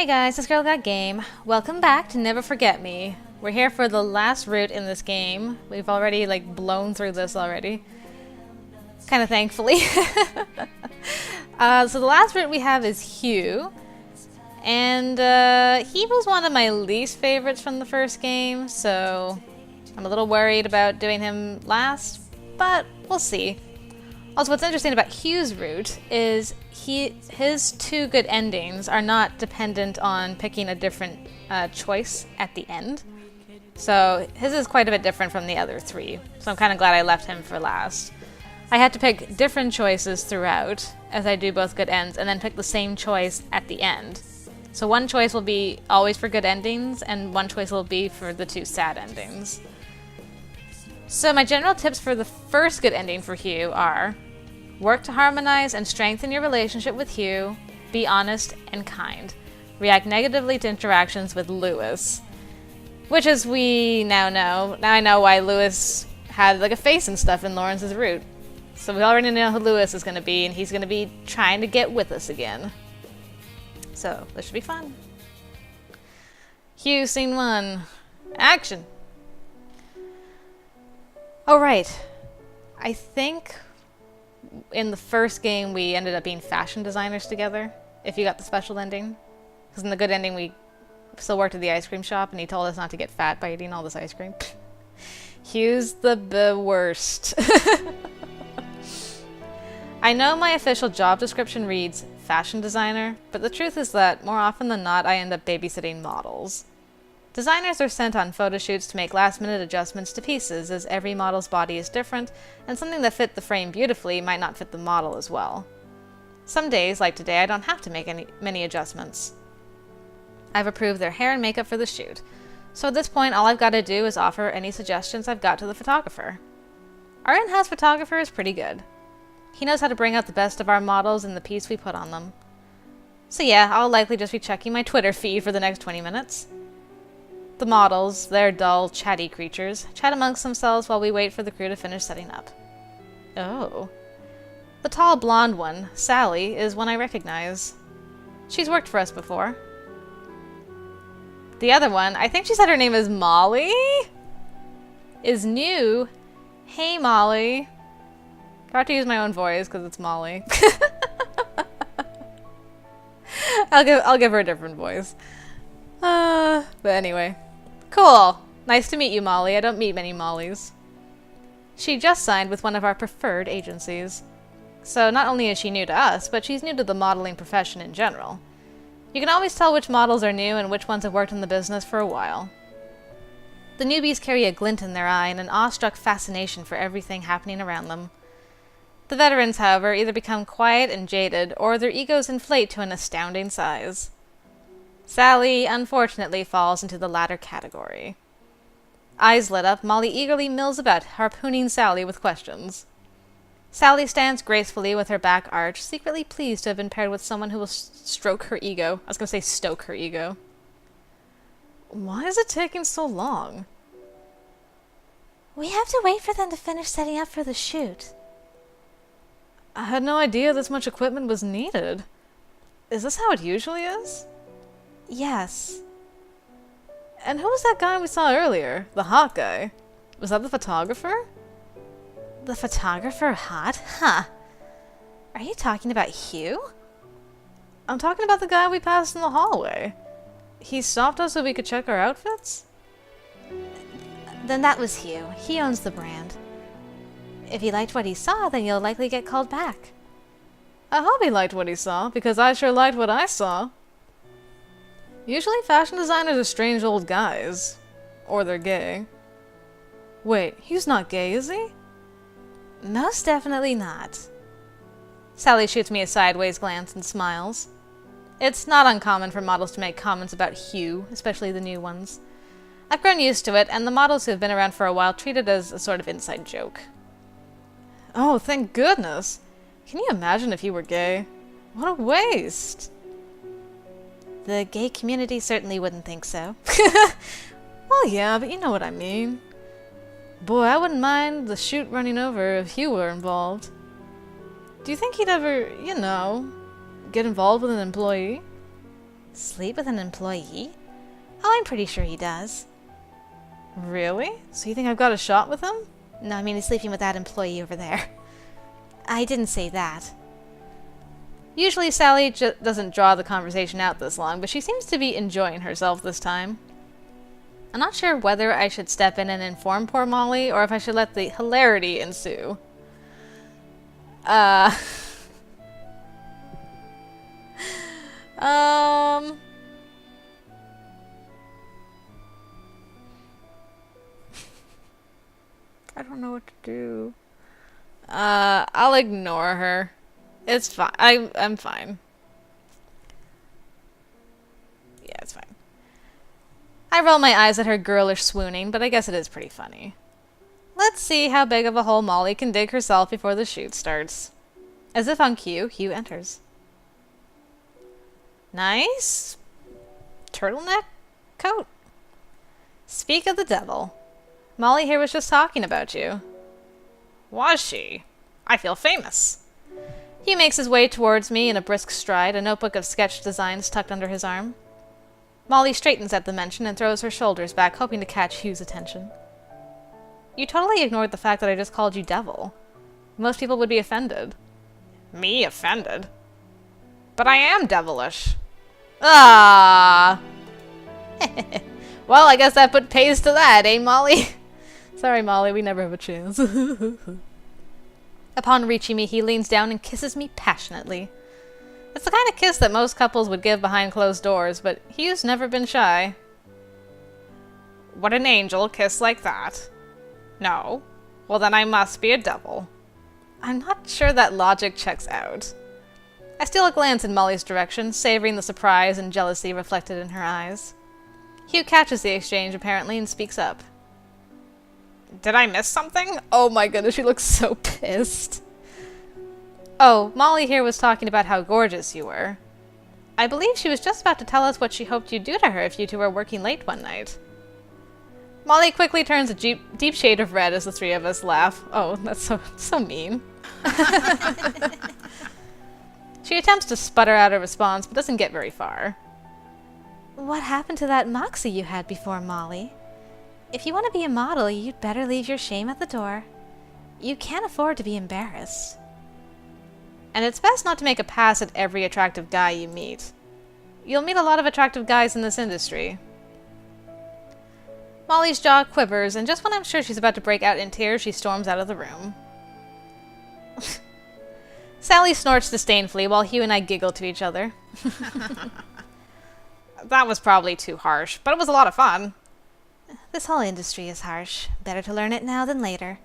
Hey guys, this girl got game. Welcome back to Never Forget Me. We're here for the last route in this game. We've already blown through this already. Kind of thankfully. So the last route we have is Hugh. And he was one of my least favorites from the first game, so I'm a little worried about doing him last, but we'll see. Also, what's interesting about Hugh's route is his two good endings are not dependent on picking a different choice at the end. So his is quite a bit different from the other three, so I'm kind of glad I left him for last. I had to pick different choices throughout, as I do both good ends, and then pick the same choice at the end. So one choice will be always for good endings, and one choice will be for the two sad endings. So my general tips for the first good ending for Hugh are: work to harmonize and strengthen your relationship with Hugh, be honest and kind, react negatively to interactions with Lewis. Which, as we now know, I know why Lewis had a face and stuff in Lawrence's route. So we already know who Lewis is going to be, and he's going to be trying to get with us again. So this should be fun. Hugh, scene 1. Action! Oh, right. I think in the first game we ended up being fashion designers together, if you got the special ending. Because in the good ending we still worked at the ice cream shop and he told us not to get fat by eating all this ice cream. Hugh's the worst. I know my official job description reads fashion designer, but the truth is that more often than not I end up babysitting models. Designers are sent on photoshoots to make last-minute adjustments to pieces, as every model's body is different, and something that fit the frame beautifully might not fit the model as well. Some days, like today, I don't have to make many adjustments. I've approved their hair and makeup for the shoot, so at this point all I've got to do is offer any suggestions I've got to the photographer. Our in-house photographer is pretty good. He knows how to bring out the best of our models in the piece we put on them. So yeah, I'll likely just be checking my Twitter feed for the next 20 minutes. The models, they're dull, chatty creatures, chat amongst themselves while we wait for the crew to finish setting up. Oh. The tall blonde one, Sally, is one I recognize. She's worked for us before. The other one, I think she said her name is Molly, is new. Hey Molly. Got to use my own voice because it's Molly. I'll give her a different voice. But anyway. Cool. Nice to meet you, Molly. I don't meet many Mollys. She just signed with one of our preferred agencies. So not only is she new to us, but she's new to the modeling profession in general. You can always tell which models are new and which ones have worked in the business for a while. The newbies carry a glint in their eye and an awestruck fascination for everything happening around them. The veterans, however, either become quiet and jaded, or their egos inflate to an astounding size. Sally, unfortunately, falls into the latter category. Eyes lit up, Molly eagerly mills about, harpooning Sally with questions. Sally stands gracefully with her back arched, secretly pleased to have been paired with someone who will stroke her ego. I was going to say stoke her ego. Why is it taking so long? We have to wait for them to finish setting up for the shoot. I had no idea this much equipment was needed. Is this how it usually is? Yes. And who was that guy we saw earlier? The hot guy? Was that the photographer? The photographer hot? Huh. Are you talking about Hugh? I'm talking about the guy we passed in the hallway. He stopped us so we could check our outfits? Then that was Hugh. He owns the brand. If he liked what he saw, then you'll likely get called back. I hope he liked what he saw, because I sure liked what I saw. Usually fashion designers are strange old guys. Or they're gay. Wait, he's not gay, is he? Most definitely not. Sally shoots me a sideways glance and smiles. It's not uncommon for models to make comments about Hugh, especially the new ones. I've grown used to it, and the models who have been around for a while treat it as a sort of inside joke. Oh, thank goodness! Can you imagine if he were gay? What a waste! The gay community certainly wouldn't think so. Well, yeah, but you know what I mean. Boy, I wouldn't mind the shoot running over if Hugh were involved. Do you think he'd ever, get involved with an employee? Sleep with an employee? Oh, I'm pretty sure he does. Really? So you think I've got a shot with him? No, I mean he's sleeping with that employee over there. I didn't say that. Usually Sally doesn't draw the conversation out this long, but she seems to be enjoying herself this time. I'm not sure whether I should step in and inform poor Molly, or if I should let the hilarity ensue. I don't know what to do. I'll ignore her. It's fine. I'm fine. Yeah, it's fine. I roll my eyes at her girlish swooning, but I guess it is pretty funny. Let's see how big of a hole Molly can dig herself before the shoot starts. As if on cue, Hugh enters. Nice turtleneck coat. Speak of the devil. Molly here was just talking about you. Was she? I feel famous. Hugh makes his way towards me in a brisk stride, a notebook of sketch designs tucked under his arm. Molly straightens at the mention and throws her shoulders back, hoping to catch Hugh's attention. You totally ignored the fact that I just called you devil. Most people would be offended. Me offended? But I am devilish. Ah! Well, I guess that put pays to that, eh, Molly? Sorry, Molly, we never have a chance. Upon reaching me, he leans down and kisses me passionately. It's the kind of kiss that most couples would give behind closed doors, but Hugh's never been shy. Would an angel kiss like that? No. Well, then I must be a devil. I'm not sure that logic checks out. I steal a glance in Molly's direction, savoring the surprise and jealousy reflected in her eyes. Hugh catches the exchange, apparently, and speaks up. Did I miss something? Oh my goodness, she looks so pissed. Oh, Molly here was talking about how gorgeous you were. I believe she was just about to tell us what she hoped you'd do to her if you two were working late one night. Molly quickly turns a deep shade of red as the three of us laugh. Oh, that's so mean. She attempts to sputter out a response, but doesn't get very far. What happened to that moxie you had before, Molly? If you want to be a model, you'd better leave your shame at the door. You can't afford to be embarrassed. And it's best not to make a pass at every attractive guy you meet. You'll meet a lot of attractive guys in this industry. Molly's jaw quivers, and just when I'm sure she's about to break out in tears, she storms out of the room. Sally snorts disdainfully while Hugh and I giggle to each other. That was probably too harsh, but it was a lot of fun. This whole industry is harsh. Better to learn it now than later.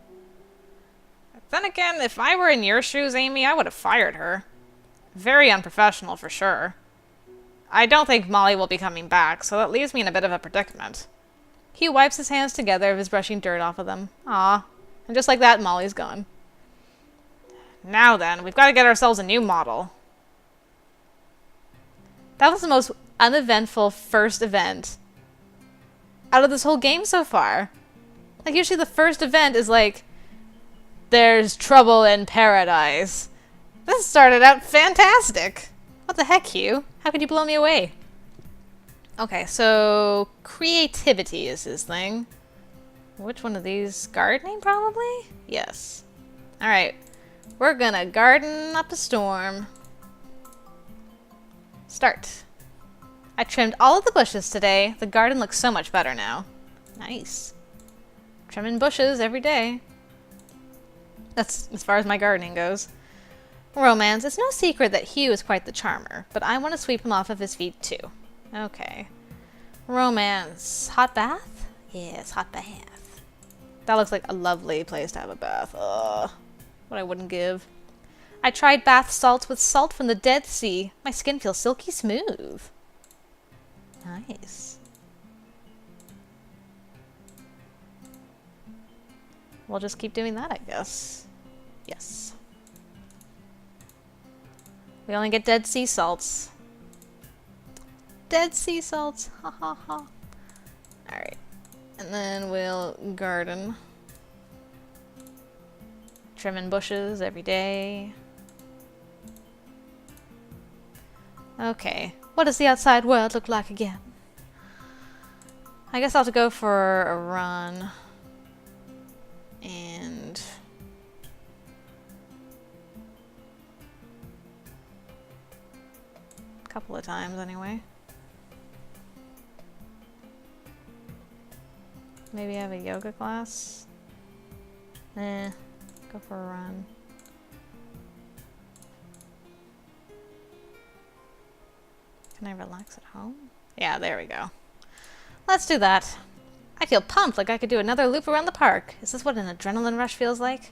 Then again, if I were in your shoes, Amy, I would have fired her. Very unprofessional, for sure. I don't think Molly will be coming back, so that leaves me in a bit of a predicament. Hugh wipes his hands together as brushing dirt off of them. Aw. And just like that, Molly's gone. Now then, we've got to get ourselves a new model. That was the most uneventful first event out of this whole game so far. Like, usually the first event is like, there's trouble in paradise. This started out fantastic. What the heck, Hugh? How could you blow me away? Okay, so creativity is his thing. Which one of these? Gardening, probably? Yes. Alright. We're gonna garden up a storm. Start. I trimmed all of the bushes today. The garden looks so much better now. Nice. Trimming bushes every day. That's as far as my gardening goes. Romance. It's no secret that Hugh is quite the charmer, but I want to sweep him off of his feet too. Okay. Romance. Hot bath? Yes, hot bath. That looks like a lovely place to have a bath. Ugh. What I wouldn't give. I tried bath salts with salt from the Dead Sea. My skin feels silky smooth. Nice. We'll just keep doing that, I guess. Yes. We only get Dead Sea salts. Dead Sea salts. Ha ha ha. Alright. And then we'll garden. Trimming bushes every day. Okay. What does the outside world look like again? I guess I'll have to go for a run. And... a couple of times, anyway. Maybe have a yoga class? Go for a run. Can I relax at home? Yeah, there we go. Let's do that. I feel pumped, like I could do another loop around the park. Is this what an adrenaline rush feels like?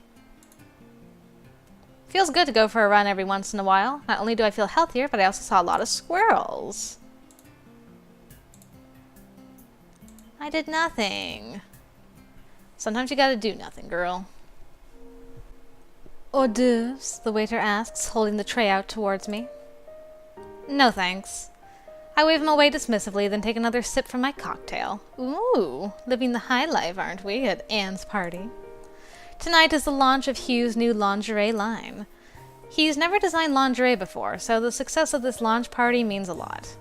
Feels good to go for a run every once in a while. Not only do I feel healthier, but I also saw a lot of squirrels. I did nothing. Sometimes you gotta do nothing, girl. Hors d'oeuvres? The waiter asks, holding the tray out towards me. No thanks. I wave him away dismissively, then take another sip from my cocktail. Ooh, living the high life, aren't we, at Anne's party? Tonight is the launch of Hugh's new lingerie line. He's never designed lingerie before, so the success of this launch party means a lot.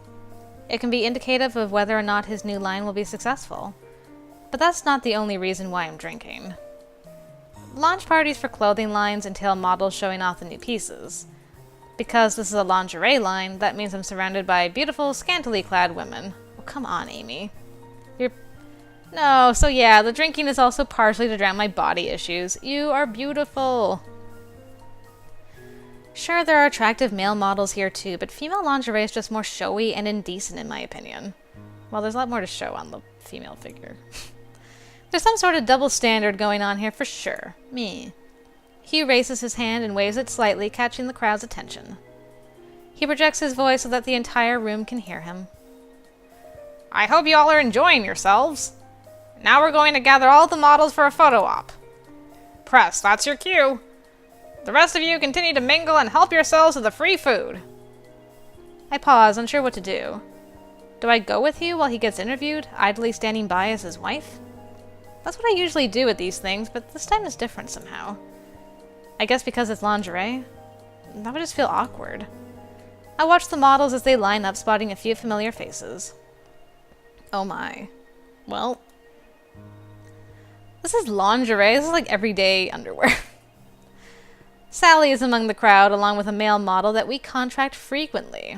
It can be indicative of whether or not his new line will be successful. But that's not the only reason why I'm drinking. Launch parties for clothing lines entail models showing off the new pieces. Because this is a lingerie line, that means I'm surrounded by beautiful, scantily clad women. Oh, come on, Amy. No, so yeah, the drinking is also partially to drown my body issues. You are beautiful. Sure, there are attractive male models here too, but female lingerie is just more showy and indecent in my opinion. Well, there's a lot more to show on the female figure. There's some sort of double standard going on here for sure. Me. Hugh raises his hand and waves it slightly, catching the crowd's attention. He projects his voice so that the entire room can hear him. I hope you all are enjoying yourselves. Now we're going to gather all the models for a photo op. Press, that's your cue. The rest of you continue to mingle and help yourselves to the free food. I pause, unsure what to do. Do I go with Hugh while he gets interviewed, idly standing by as his wife? That's what I usually do at these things, but this time is different somehow. I guess because it's lingerie? That would just feel awkward. I watch the models as they line up, spotting a few familiar faces. Oh my. Well, this is lingerie. This is like everyday underwear. Sally is among the crowd, along with a male model that we contract frequently.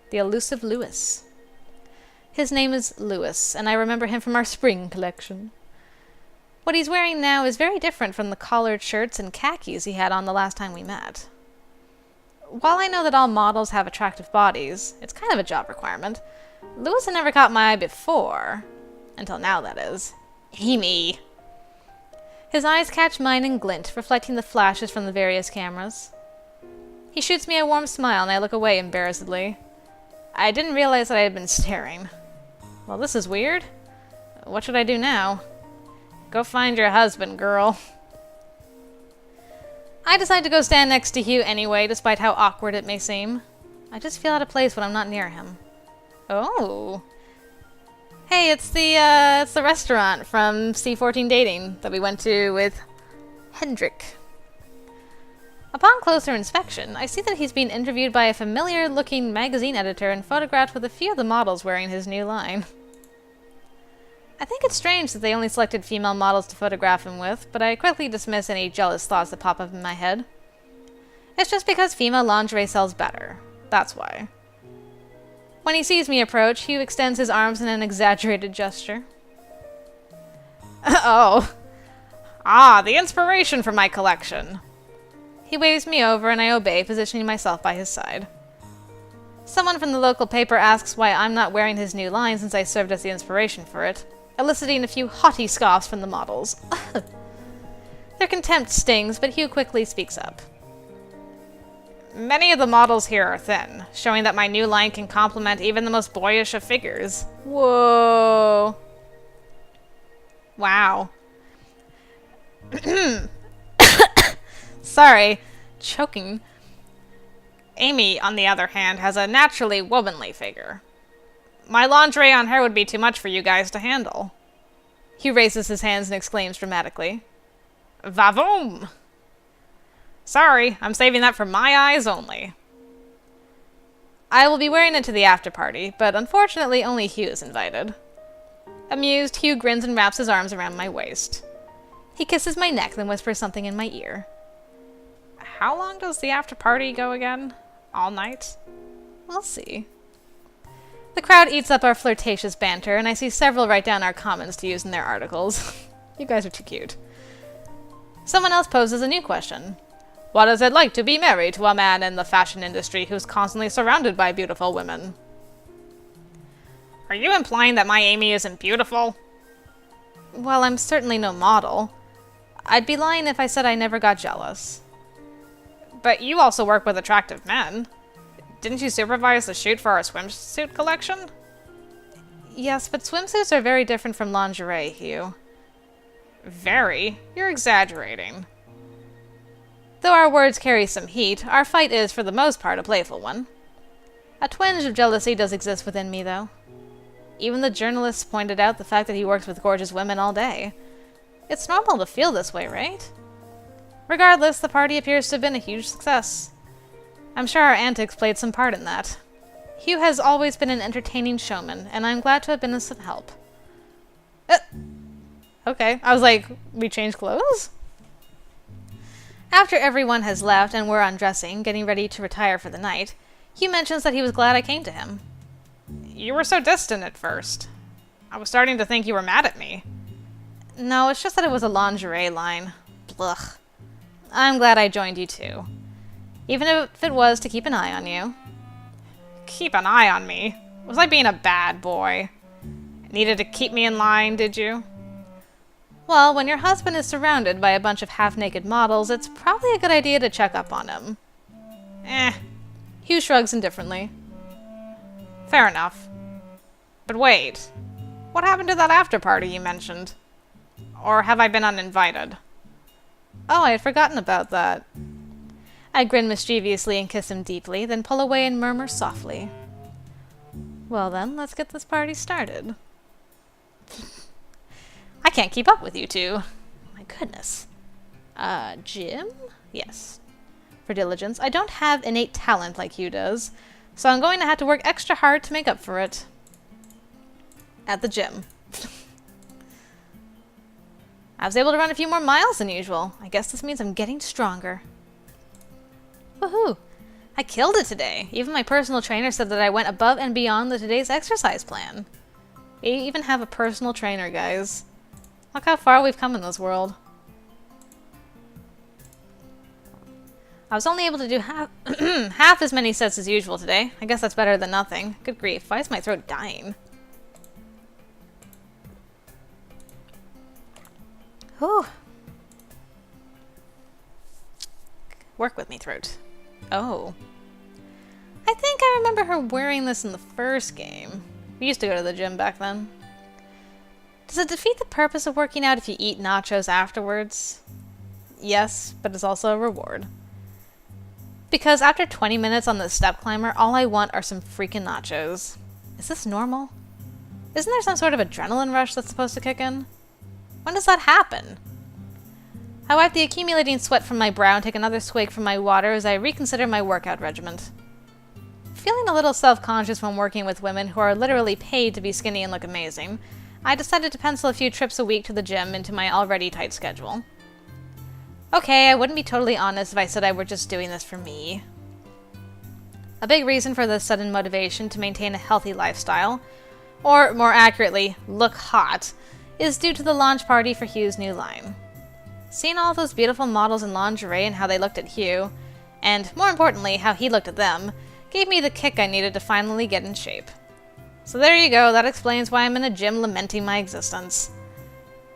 The elusive Lewis. His name is Lewis, and I remember him from our spring collection. What he's wearing now is very different from the collared shirts and khakis he had on the last time we met. While I know that all models have attractive bodies, it's kind of a job requirement. Lewis had never caught my eye before. Until now, that is. Amy. His eyes catch mine and glint, reflecting the flashes from the various cameras. He shoots me a warm smile, and I look away embarrassedly. I didn't realize that I had been staring. Well, this is weird. What should I do now? Go find your husband, girl. I decide to go stand next to Hugh anyway, despite how awkward it may seem. I just feel out of place when I'm not near him. Oh. Hey, it's the restaurant from C14 Dating that we went to with Hendrik. Upon closer inspection, I see that he's being interviewed by a familiar-looking magazine editor and photographed with a few of the models wearing his new line. I think it's strange that they only selected female models to photograph him with, but I quickly dismiss any jealous thoughts that pop up in my head. It's just because female lingerie sells better. That's why. When he sees me approach, Hugh extends his arms in an exaggerated gesture. Oh. Ah, the inspiration for my collection. He waves me over and I obey, positioning myself by his side. Someone from the local paper asks why I'm not wearing his new line since I served as the inspiration for it, eliciting a few haughty scoffs from the models. Their contempt stings, but Hugh quickly speaks up. Many of the models here are thin, showing that my new line can complement even the most boyish of figures. Whoa. Wow. Sorry, choking. Amy, on the other hand, has a naturally womanly figure. My lingerie on her would be too much for you guys to handle. He raises his hands and exclaims dramatically. Va-Voom! Sorry, I'm saving that for my eyes only. I will be wearing it to the after party, but unfortunately only Hugh is invited. Amused, Hugh grins and wraps his arms around my waist. He kisses my neck, then whispers something in my ear. How long does the after party go again? All night? We'll see. The crowd eats up our flirtatious banter, and I see several write down our comments to use in their articles. You guys are too cute. Someone else poses a new question. What is it like to be married to a man in the fashion industry who's constantly surrounded by beautiful women? Are you implying that my Amy isn't beautiful? Well, I'm certainly no model. I'd be lying if I said I never got jealous. But you also work with attractive men. Didn't you supervise the shoot for our swimsuit collection? Yes, but swimsuits are very different from lingerie, Hugh. Very? You're exaggerating. Though our words carry some heat, our fight is, for the most part, a playful one. A twinge of jealousy does exist within me, though. Even the journalists pointed out the fact that he works with gorgeous women all day. It's normal to feel this way, right? Regardless, the party appears to have been a huge success. I'm sure our antics played some part in that. Hugh has always been an entertaining showman, and I'm glad to have been of some help. Okay, I was like, we changed clothes? After everyone has left and we're undressing, getting ready to retire for the night, Hugh mentions that he was glad I came to him. You were so distant at first. I was starting to think you were mad at me. No, it's just that it was a lingerie line. Blech. I'm glad I joined you too. Even if it was to keep an eye on you. Keep an eye on me? Was I being a bad boy? Needed to keep me in line, did you? Well, when your husband is surrounded by a bunch of half-naked models, it's probably a good idea to check up on him. Hugh shrugs indifferently. Fair enough. But wait. What happened to that after-party you mentioned? Or have I been uninvited? Oh, I had forgotten about that. I grin mischievously and kiss him deeply, then pull away and murmur softly. Well then, let's get this party started. I can't keep up with you two. My goodness. Gym? Yes. For diligence. I don't have innate talent like Hugh does, so I'm going to have to work extra hard to make up for it. At the gym. I was able to run a few more miles than usual. I guess this means I'm getting stronger. Woohoo! I killed it today. Even my personal trainer said that I went above and beyond today's exercise plan. We even have a personal trainer, guys. Look how far we've come in this world. I was only able to do half as many sets as usual today. I guess that's better than nothing. Good grief, why is my throat dying? Whew. Work with me, throat. Oh. I think I remember her wearing this in the first game. We used to go to the gym back then. Does it defeat the purpose of working out if you eat nachos afterwards? Yes, but it's also a reward. Because after 20 minutes on the step climber, all I want are some freaking nachos. Is this normal? Isn't there some sort of adrenaline rush that's supposed to kick in? When does that happen? I wipe the accumulating sweat from my brow and take another swig from my water as I reconsider my workout regimen. Feeling a little self-conscious when working with women who are literally paid to be skinny and look amazing, I decided to pencil a few trips a week to the gym into my already tight schedule. Okay, I wouldn't be totally honest if I said I were just doing this for me. A big reason for this sudden motivation to maintain a healthy lifestyle, or more accurately, look hot, is due to the launch party for Hugh's new line. Seeing all those beautiful models in lingerie and how they looked at Hugh, and more importantly, how he looked at them, gave me the kick I needed to finally get in shape. So there you go, that explains why I'm in a gym lamenting my existence.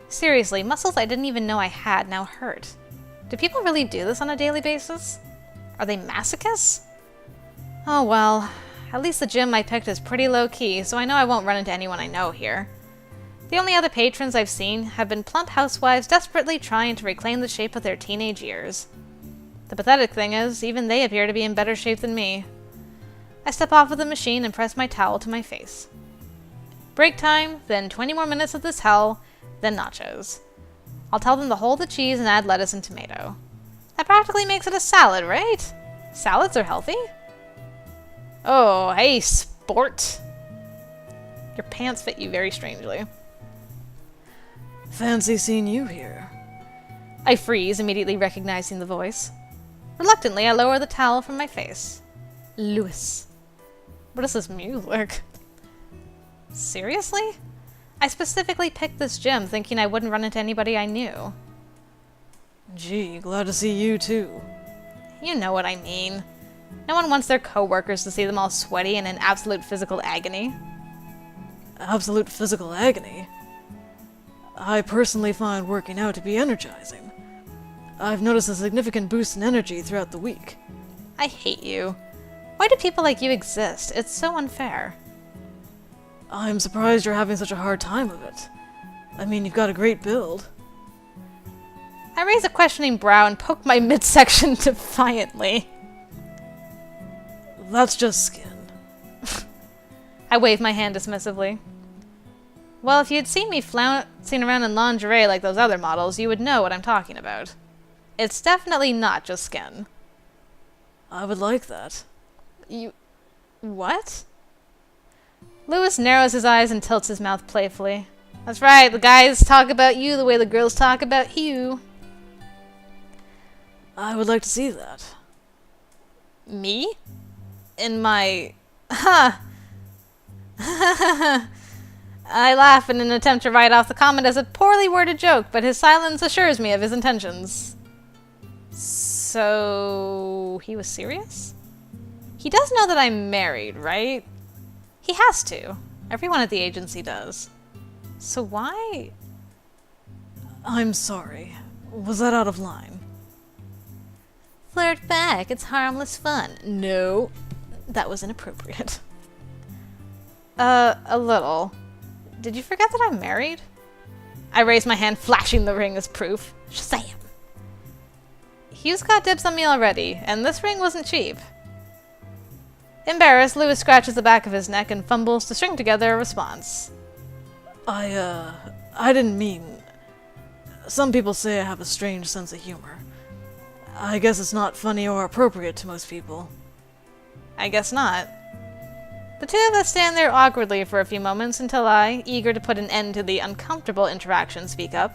Seriously, muscles I didn't even know I had now hurt. Do people really do this on a daily basis? Are they masochists? Oh well, at least the gym I picked is pretty low-key, so I know I won't run into anyone I know here. The only other patrons I've seen have been plump housewives desperately trying to reclaim the shape of their teenage years. The pathetic thing is, even they appear to be in better shape than me. I step off of the machine and press my towel to my face. Break time, then 20 more minutes of this hell, then nachos. I'll tell them to hold the cheese and add lettuce and tomato. That practically makes it a salad, right? Salads are healthy? Oh, hey, sport. Your pants fit you very strangely. Fancy seeing you here. I freeze, immediately recognizing the voice. Reluctantly, I lower the towel from my face. Lewis. What is this music? Seriously? I specifically picked this gym thinking I wouldn't run into anybody I knew. Gee, glad to see you too. You know what I mean. No one wants their coworkers to see them all sweaty and in absolute physical agony. Absolute physical agony? I personally find working out to be energizing. I've noticed a significant boost in energy throughout the week. I hate you. Why do people like you exist? It's so unfair. I'm surprised you're having such a hard time of it. I mean, you've got a great build. I raise a questioning brow and poke my midsection defiantly. That's just skin. I wave my hand dismissively. Well, if you'd seen me flouncing around in lingerie like those other models, you would know what I'm talking about. It's definitely not just skin. I would like that. You... what? Lewis narrows his eyes and tilts his mouth playfully. That's right, the guys talk about you the way the girls talk about Hugh. I would like to see that. Me? In my... ha! I laugh in an attempt to write off the comment as a poorly worded joke, but his silence assures me of his intentions. So... he was serious? He does know that I'm married, right? He has to. Everyone at the agency does. So why? I'm sorry. Was that out of line? Flirt back, it's harmless fun. No, that was inappropriate. A little. Did you forget that I'm married? I raise my hand, flashing the ring as proof. Shazam! Hugh's got dibs on me already, and this ring wasn't cheap. Embarrassed, Lewis scratches the back of his neck and fumbles to string together a response. I didn't mean... Some people say I have a strange sense of humor. I guess it's not funny or appropriate to most people. I guess not. The two of us stand there awkwardly for a few moments until I, eager to put an end to the uncomfortable interaction, speak up.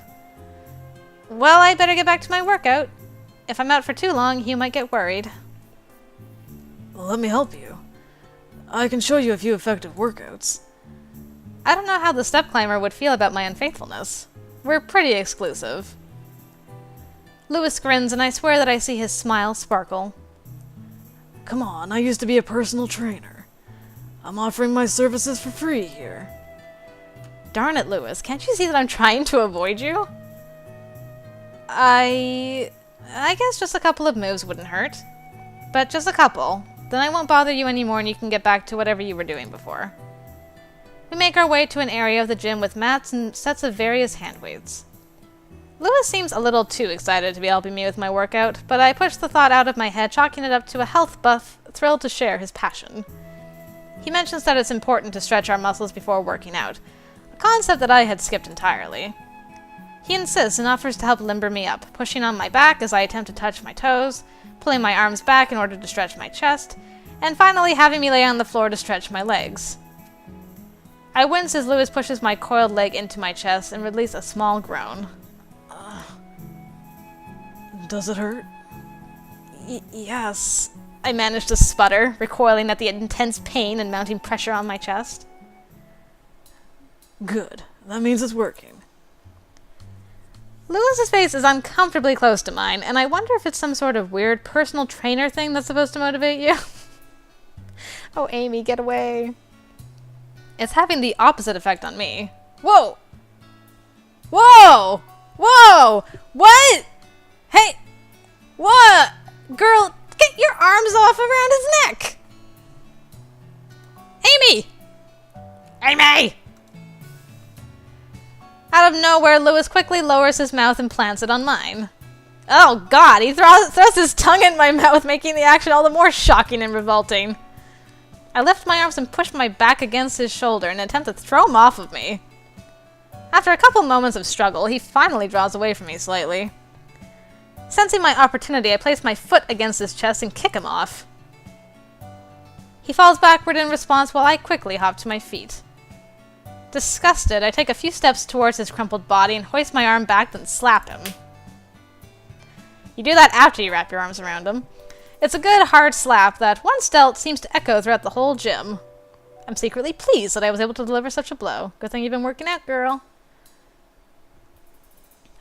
Well, I better get back to my workout. If I'm out for too long, Hugh might get worried. Let me help you. I can show you a few effective workouts. I don't know how the step climber would feel about my unfaithfulness. We're pretty exclusive. Lewis grins, and I swear that I see his smile sparkle. Come on, I used to be a personal trainer. I'm offering my services for free here. Darn it, Lewis. Can't you see that I'm trying to avoid you? I guess just a couple of moves wouldn't hurt. But just a couple. Then I won't bother you anymore and you can get back to whatever you were doing before. We make our way to an area of the gym with mats and sets of various hand weights. Lewis seems a little too excited to be helping me with my workout, but I push the thought out of my head, chalking it up to a health buff thrilled to share his passion. He mentions that it's important to stretch our muscles before working out, a concept that I had skipped entirely. He insists and offers to help limber me up, pushing on my back as I attempt to touch my toes, pulling my arms back in order to stretch my chest, and finally having me lay on the floor to stretch my legs. I wince as Lewis pushes my coiled leg into my chest and release a small groan. Does it hurt? Yes. I manage to sputter, recoiling at the intense pain and mounting pressure on my chest. Good. That means it's working. Lewis's face is uncomfortably close to mine, and I wonder if it's some sort of weird personal trainer thing that's supposed to motivate you. Oh, Amy, get away. It's having the opposite effect on me. Whoa! Whoa! Whoa! What? Hey! What? Girl, get your arms off around his neck! Amy! Amy! Out of nowhere, Lewis quickly lowers his mouth and plants it on mine. Oh god, he thrusts his tongue in my mouth, making the action all the more shocking and revolting. I lift my arms and push my back against his shoulder in an attempt to throw him off of me. After a couple moments of struggle, he finally draws away from me slightly. Sensing my opportunity, I place my foot against his chest and kick him off. He falls backward in response while I quickly hop to my feet. Disgusted, I take a few steps towards his crumpled body and hoist my arm back, then slap him. You do that after you wrap your arms around him. It's a good, hard slap that, once dealt, seems to echo throughout the whole gym. I'm secretly pleased that I was able to deliver such a blow. Good thing you've been working out, girl.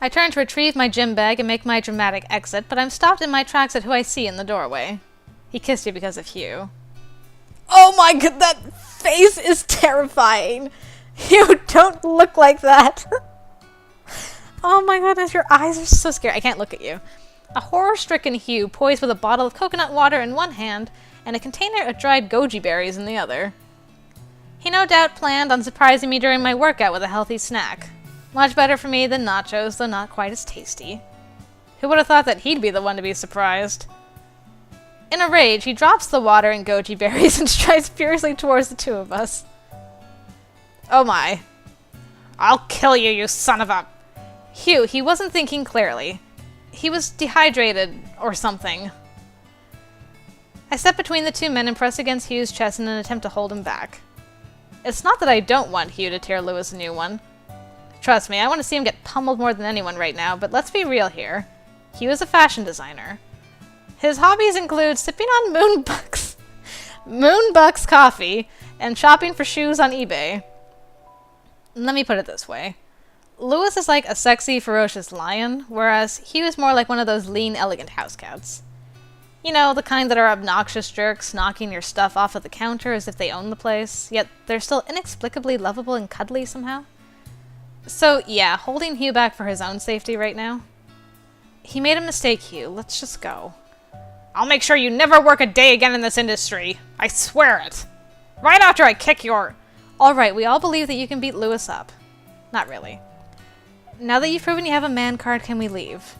I turn to retrieve my gym bag and make my dramatic exit, but I'm stopped in my tracks at who I see in the doorway. He kissed you because of Hugh. Oh my god, that face is terrifying. You don't look like that. Oh my goodness, your eyes are so scary. I can't look at you. A horror-stricken Hugh poised with a bottle of coconut water in one hand and a container of dried goji berries in the other. He no doubt planned on surprising me during my workout with a healthy snack. Much better for me than nachos, though not quite as tasty. Who would have thought that he'd be the one to be surprised? In a rage, he drops the water and goji berries and strides furiously towards the two of us. Oh my. I'll kill you, you son of a... Hugh, he wasn't thinking clearly. He was dehydrated or something. I step between the two men and press against Hugh's chest in an attempt to hold him back. It's not that I don't want Hugh to tear Lewis a new one. Trust me, I want to see him get pummeled more than anyone right now, but let's be real here. Hugh is a fashion designer. His hobbies include sipping on Moonbucks coffee and shopping for shoes on eBay. Let me put it this way. Lewis is like a sexy, ferocious lion, whereas Hugh is more like one of those lean, elegant house cats. You know, the kind that are obnoxious jerks, knocking your stuff off of the counter as if they own the place, yet they're still inexplicably lovable and cuddly somehow. So, yeah, holding Hugh back for his own safety right now. He made a mistake, Hugh. Let's just go. I'll make sure you never work a day again in this industry. I swear it. Right after I kick your... Alright, we all believe that you can beat Lewis up. Not really. Now that you've proven you have a man card, can we leave?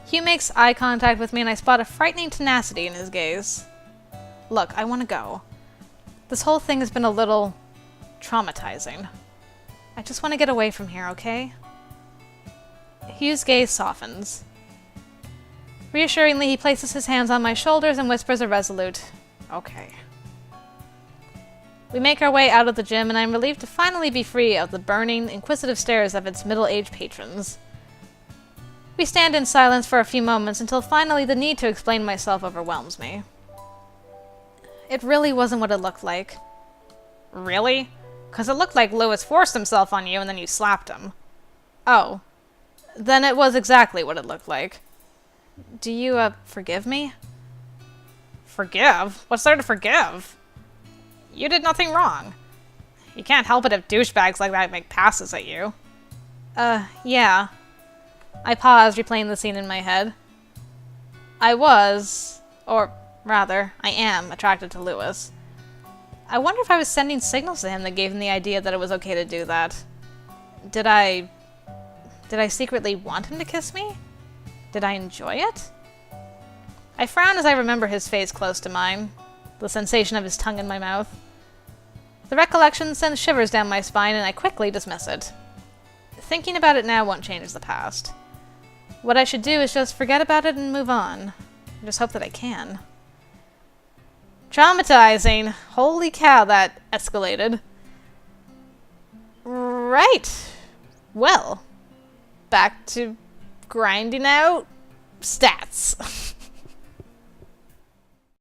Hugh makes eye contact with me and I spot a frightening tenacity in his gaze. Look, I want to go. This whole thing has been a little... traumatizing. I just want to get away from here, okay? Hugh's gaze softens. Reassuringly, he places his hands on my shoulders and whispers a resolute, okay. We make our way out of the gym, and I'm relieved to finally be free of the burning, inquisitive stares of its middle-aged patrons. We stand in silence for a few moments until finally the need to explain myself overwhelms me. It really wasn't what it looked like. Really? 'Cause it looked like Lewis forced himself on you and then you slapped him. Oh. Then it was exactly what it looked like. Do you, forgive me? Forgive? What's there to forgive? You did nothing wrong. You can't help it if douchebags like that make passes at you. Yeah. I paused, replaying the scene in my head. I was, or rather, I am, attracted to Lewis. I wonder if I was sending signals to him that gave him the idea that it was okay to do that. Did I secretly want him to kiss me? Did I enjoy it? I frown as I remember his face close to mine, the sensation of his tongue in my mouth. The recollection sends shivers down my spine and I quickly dismiss it. Thinking about it now won't change the past. What I should do is just forget about it and move on. I just hope that I can. Traumatizing. Holy cow, that escalated. Right. Well, back to grinding out stats.